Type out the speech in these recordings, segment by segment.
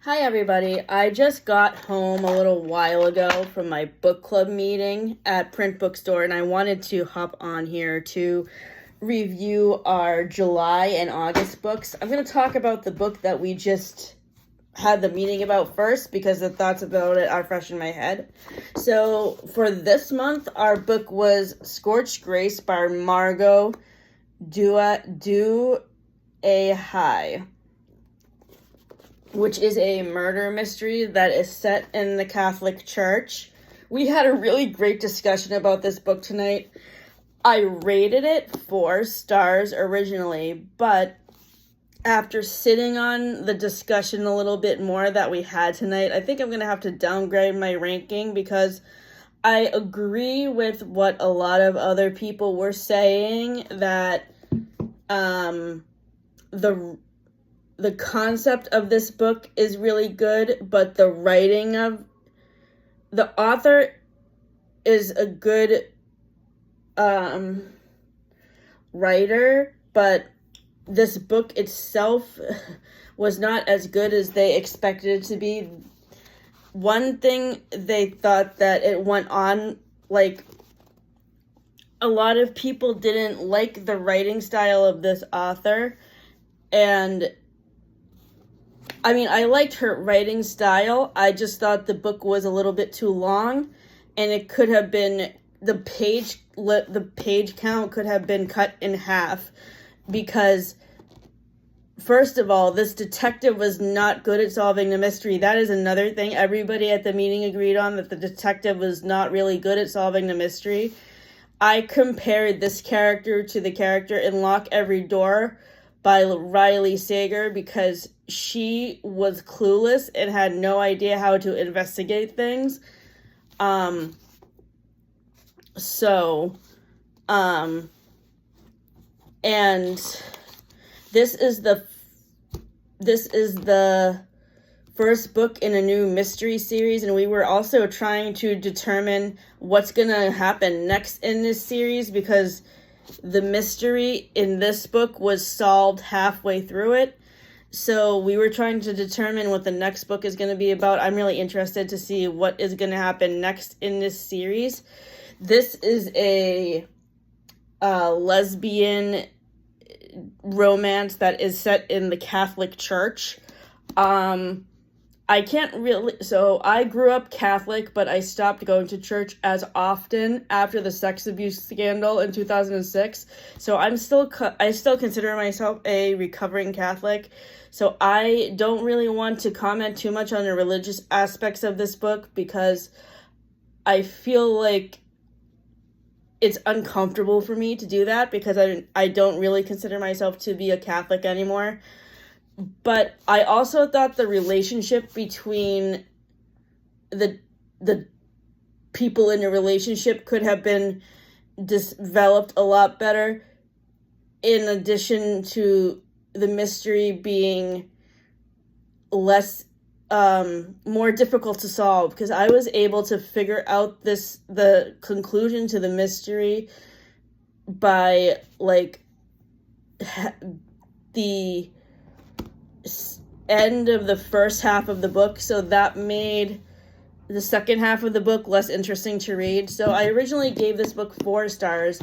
Hi everybody, I just got home a little while ago from my book club meeting at Print Bookstore, and I wanted to hop on here to review our July and August books. I'm going to talk about the book that we just had the meeting about first because the thoughts about it are fresh in my head. So for this month, our book was Scorched Grace by Margot Douainy, which is a murder mystery that is set in the Catholic Church. We had a really great discussion about this book tonight. I rated it 4 stars originally, but after sitting on the discussion a little bit more that we had tonight, I think I'm going to have to downgrade my ranking because I agree with what a lot of other people were saying that the concept of this book is really good, but the writing of the author is a good writer, but this book itself was not as good as they expected it to be. One thing, they thought that it went on, like, a lot of people didn't like the writing style of this author, and I mean, I liked her writing style. I just thought the book was a little bit too long, and it could have been, the page count could have been cut in half because, first of all, this detective was not good at solving the mystery. That is another thing everybody at the meeting agreed on, that the detective was not really good at solving the mystery. I compared this character to the character in Lock Every Door by Riley Sager because she was clueless and had no idea how to investigate things. And this is the first book in a new mystery series, and we were also trying to determine what's gonna happen next in this series because the mystery in this book was solved halfway through it. So we were trying to determine what the next book is going to be about. I'm really interested to see what is going to happen next in this series. This is a lesbian romance that is set in the Catholic Church. I grew up Catholic, but I stopped going to church as often after the sex abuse scandal in 2006. So I still consider myself a recovering Catholic. So I don't really want to comment too much on the religious aspects of this book because I feel like it's uncomfortable for me to do that because I don't really consider myself to be a Catholic anymore. But I also thought the relationship between the people in a relationship could have been developed a lot better, in addition to the mystery being more difficult to solve, because I was able to figure out the conclusion to the mystery by the end of the first half of the book, so that made the second half of the book less interesting to read. So I originally gave this book 4 stars,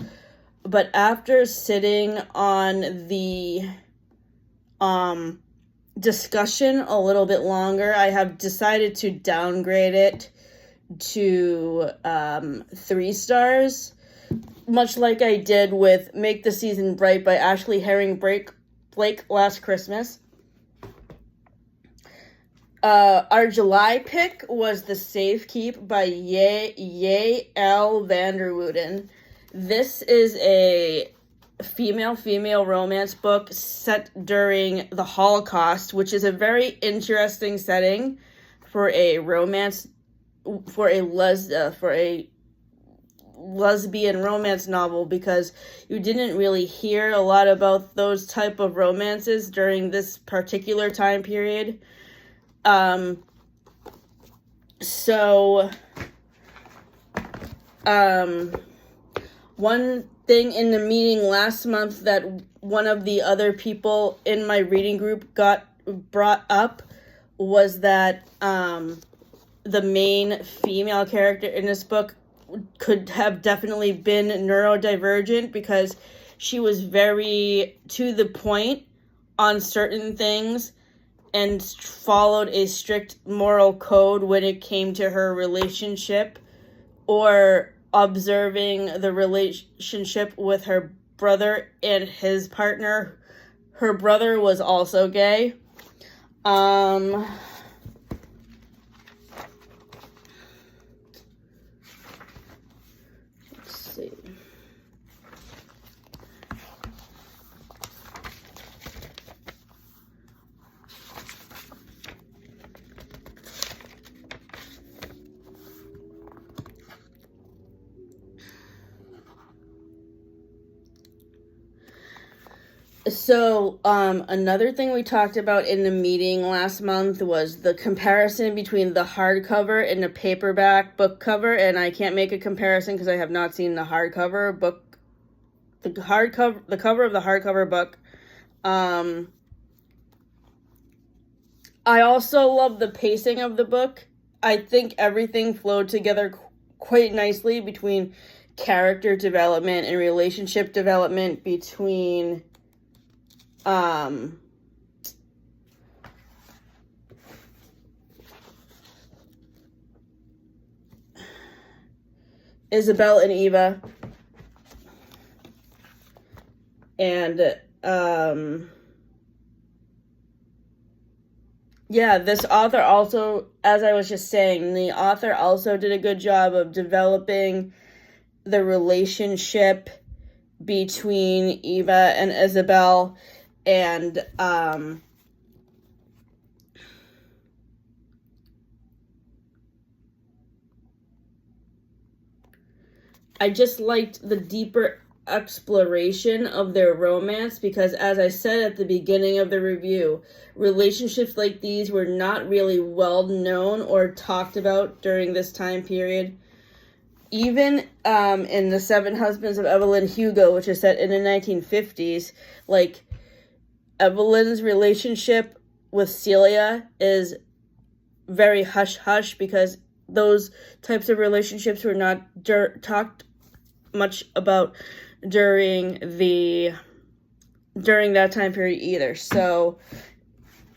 but after sitting on the discussion a little bit longer, I have decided to downgrade it to 3 stars, much like I did with Make the Season Bright by Ashley Herring Blake last Christmas. Our July pick was the SafeKeep by Yael Vander. This is a female romance book set during the Holocaust, which is a very interesting setting for a romance, for a lesbian romance novel, because you didn't really hear a lot about those type of romances during this particular time period. One thing in the meeting last month that one of the other people in my reading group brought up was that the main female character in this book could have definitely been neurodivergent, because she was very to the point on certain things and followed a strict moral code when it came to her relationship or observing the relationship with her brother and his partner. Her brother was also gay. Let's see. So, another thing we talked about in the meeting last month was the comparison between the hardcover and the paperback book cover, and I can't make a comparison because I have not seen the hardcover book, the cover of the hardcover book. I also love the pacing of the book. I think everything flowed together quite nicely between character development and relationship development between Isabel and Eva. And yeah, this author also, as I was just saying, the author also did a good job of developing the relationship between Eva and Isabel. And I just liked the deeper exploration of their romance, because as I said at the beginning of the review, relationships like these were not really well known or talked about during this time period. Even in The Seven Husbands of Evelyn Hugo, which is set in the 1950s, like, Evelyn's relationship with Celia is very hush-hush, because those types of relationships were not talked much about during that time period either. So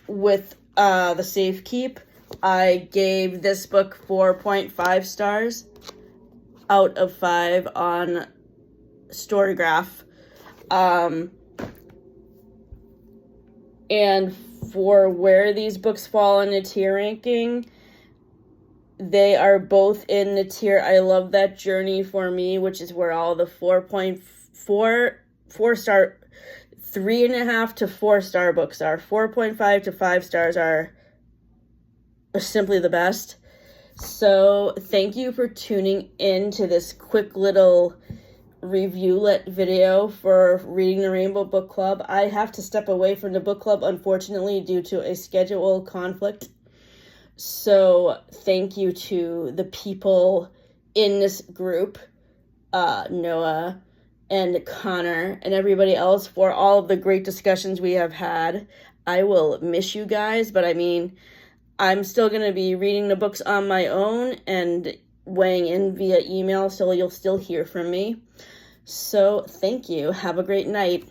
with the SafeKeep, I gave this book 4.5 stars out of 5 on Storygraph. And for where these books fall in the tier ranking, they are both in the tier I Love That Journey for Me, which is where all the 4 star, 3.5 to 4 star books are. 4.5 to 5 stars are simply the best. So thank you for tuning in to this quick little review video for Reading the Rainbow Book Club. I have to step away from the book club, unfortunately, due to a schedule conflict. So thank you to the people in this group, Noah and Connor and everybody else, for all of the great discussions we have had. I will miss you guys, but I mean, I'm still going to be reading the books on my own and weighing in via email, so you'll still hear from me. So thank you. Have a great night.